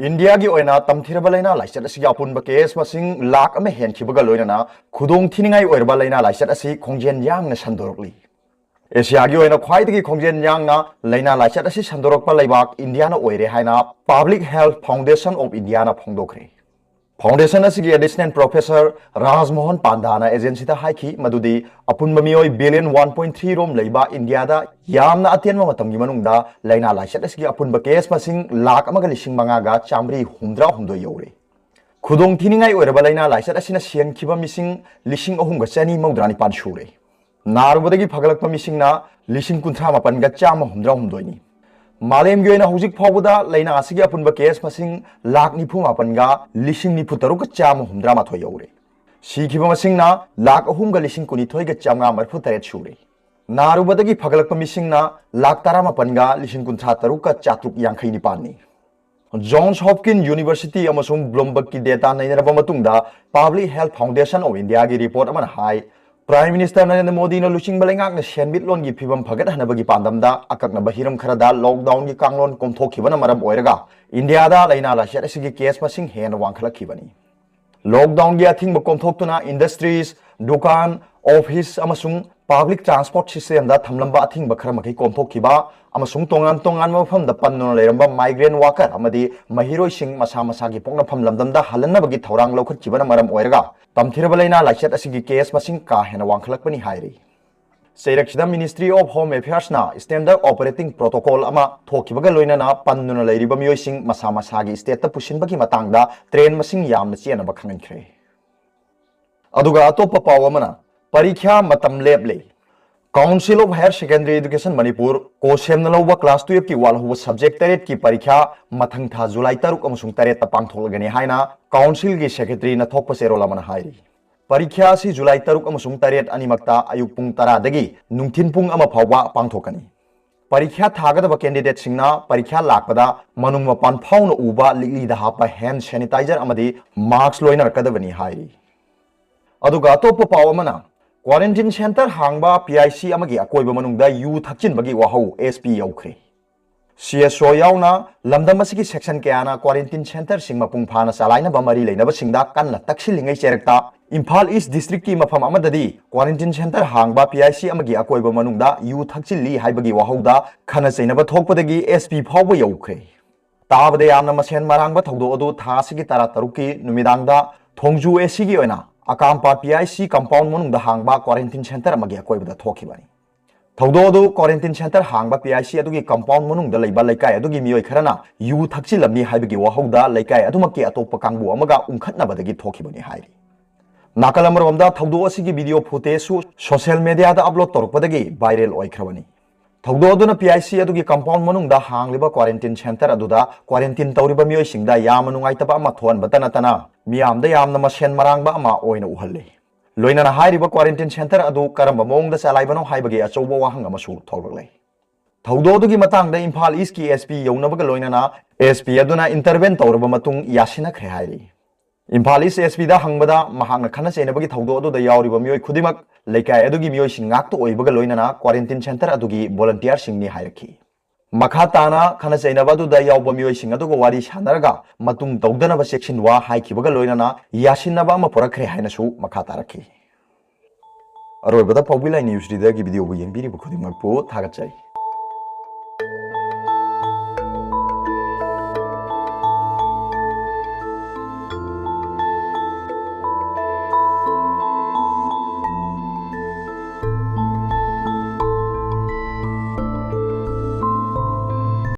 India की ओइना तमथिरबा लैना लाइचत असि अपुनबा केस मसिंग लाख अमे हेनखिबगा लोइना खुदोंग थिनिंगाई ओइरबा लैना लाइचत असि खोंजेन यांगना संदोरकली एशिया की ओइना ख्वाइदगी खोंजेन यांगना लैना लाइचत असि संदोरकपा लैबाक इंडियाना ओइरे हाइना पब्लिक हेल्थ फाउंडेशन ऑफ इंडियाना फोंगदोखरे फाउंडेशन असि एडिशनल प्रोफेसर राजमोहन पांडाना एजेंसी ता हाइखि मदुदी अपुनबा मियोय बिलियन 1.3 रोम लैबा इंडिया दा यामना अतेनबा मतमगी मनुंगदा लैना लाइचत असि अपुनबा केस मसिंग लाख अमगा लिसिंग मंगागा चामरी हुमद्रा हुमदो यौरे खुदोंग थिनिंगाई ओइरबा लैना लाइचत असिना सियनखिबा मिसिंग लिसिंग अहुमगा चनी मौद्रानि पान सुरे नारुबदगी फगलकपा मिसिंगना लिसिंग कुंथ्रा मपनगा चाम हुमद्रा हुमदोइनी मालेम की हौजिक फाउबदा लैना असिगी अपुनबा केस मसिंग लाख निफु मापनगा लिसिंग निफु तरुक चाम हुमद्रा माथो यौरे सिखिबा मसिंगना लाख अहुमगा लिसिंग कुनिथोइगा चामगा मरफु तरेत सुरे नारुबदगी फगलकपा मिसिंगना लाख तारा मापनगा लिसिंग कुंथ्रा तरुक चातुक यांखै निपाननी जॉन्स हॉपकिन यूनिवर्सिटी अमसुंग ब्लूमबर्ग की डेटा नैनरबा मतुंगदा public health foundation of India की रिपोर्ट अमन हाई प्राइम मिनिस्टर नरेंद्र मोदी ने लुचिंग बलेंगाक सेनबिटलोन की फिवम फगत हनबगी पांदमदा अककनबा हिरम खरदा लॉकडाउन की कांगलोन कोमथोखिबना मरम ओइरगा इंडिया दा लैना लाइचत असि केस मसिंग हेन वांखलखिबनी लॉकडाउन की अथिंग कोमथोक्तुना इंडस्ट्रीज दुकान ऑफिस अमसुंग पब्लिक ट्रांसपोर्ट सिस्टम दा थमलंबा अथिंग बखर मखै कोमथोखिबा अमसुंग तोंगान तोंगान मफम दा पन्नो लेरंबा माइग्रेन वाकर अमदी महिरोइ सिंग मसा मसा की पोंगनफम लमदम दा हलनबगी थौरांग लौखतखिबना मरम ओइरगा तमथिरबा लैना लाइचत असि केस मसिंग का हेन वांखलकपनि हाइरि सेरक्सिदा मिनिस्ट्री ऑफ होम अफेयर्स ना स्टैंडर्ड ऑपरेटिंग प्रोटोकॉल अमा थोखिबगा लोइनाना पन्नुना लैरिबा मियोइसिंग मसा मसा की स्टेट ता पुसिनबगी मतंगदा ट्रेन मसिंग यामना चेनबा खंगनख्रे अदुगा अतोप्पा पाव अमना परीक्षा मतम लेप्ले council of higher secondary education Manipur को सेमना लौबा क्लास 12 की वालहुबा सब्जेक्ट तरेट की परीक्षा मथंग था जुलाई 3 अमसुंग तरेट पांगथोलगनी हाइना काउंसिल की सेक्रेटरी न थोकपा सेरोल अमना हाइरि परीक्षा से जुलाई 3 अमसुंग तरेट अनिमक्ता अयुक पुंग 10 दगी नुंगथिन पुंग अमा फावबा पांगथोकनी परीक्षा थागदबा कैंडिडेट सिंगना परीक्षा लाकपदा मनुंग मपान फाउन उबा लिलीदा हापा हैंड सैनिटाइजर अमदी मास्क लोइनर कदबनी हाइरि अदुगा अतोप्पा पाव अमना क्वारंटीन सेंटर हांगबा PIC अमगी अकोइबा मनुंगदा यू थक्चिनबगी वाहौ SP यौख्रे CSO यावना लमदम असिगी सेक्शन कयाना क्वारंटीन सेंटर सिंग मपुंग फाना चालाइनबा मरी लेनबा सिंगदा कन्ना तक्सिलिंगै चेरक्ता इम्फाल ईस्ट डिस्ट्रिक्ट की मफम अमददी क्वारंटीन सेंटर हांगबा PIC अमगी अकोइबा मनुंगदा यू थक्चिली हाइबगी वाहौदा खना चैनबा थोकपदगी SP फावबा यौख्रे ताबदे यामना मसेन मरांगबा थौदो अदु थासिगी तरा तरुकी नुमिदांगदा थोंजू एसिगी ओइना अकामपा PIC कंपाउंड मनुंगदा हांगबा क्वारंटीन सेंटर अमगी अकोइबदा थोखिबानी थौदो क्वारंटीन सेंटर हांगबा PIC अदुगी कंपाउंड मनुंगदा लैबा लैकाय अदुगी मियोय खरना यू थक्चिलमनी हाइबगी वाहौदा लैकाय अदुमकी अतोप्पा कांगबु अमगा उंखतनबदगी थोखिबानी हाइरि नाकल अमरबमदा थौदो असिगी वीडियो फुटेजसु सोशल मीडिया दा अपलोड तोरकपदगी वायरल ओइखरबनी थौदो अदुना PIC अदुगी कंपाउंड मनुंगदा हांगलिबा क्वारंटीन सेंटर अदुदा क्वारंटीन तौरिबा मियोय सिंगदा याम नुंगाइतबा अमा थोनबता नतना मियामदा यामना मसेन मरांगबा अमा ओइना उहल्ले लोइनाना हाइरिबा क्वारंटीन सेंटर अदु करम मोंगदा चालाइबनो हाइबगी अचौबा वाहंग अमसु थौलगलै थौदो अदुगी मतंगदा इम्फाल ईस्ट की SP यौनबगा लोइनाना SP अदुना इंटरवेन तौरबा मतुंग यासिनखरे हाइरि इम्फाल ईस्ट SP दा हंगबदा महांगना खना चेनबगी थौदो अदुदा यावरिबा मियोय खुदिमक लैकाय अदुगी मियोय सिंगाक्तो ओइबगा लोइनाना क्वारंटीन सेंटर अदुगी वॉलंटियर सिंगनी हाइरखी मखा ताना खना चैनबा दुदा यावबा मियोय सिंग अदुगा वारी सानरगा मतुंग तौदनबा सेक्शनवा हाइखिबगा लोइनाना यासिनबा अमा पोरखरे हाइनसु मखा तारखी अरोइबदा पाउबिलाई न्यूज रीडर की वीडियो बु येंबिरिबा खुदिमकपु थागतचै।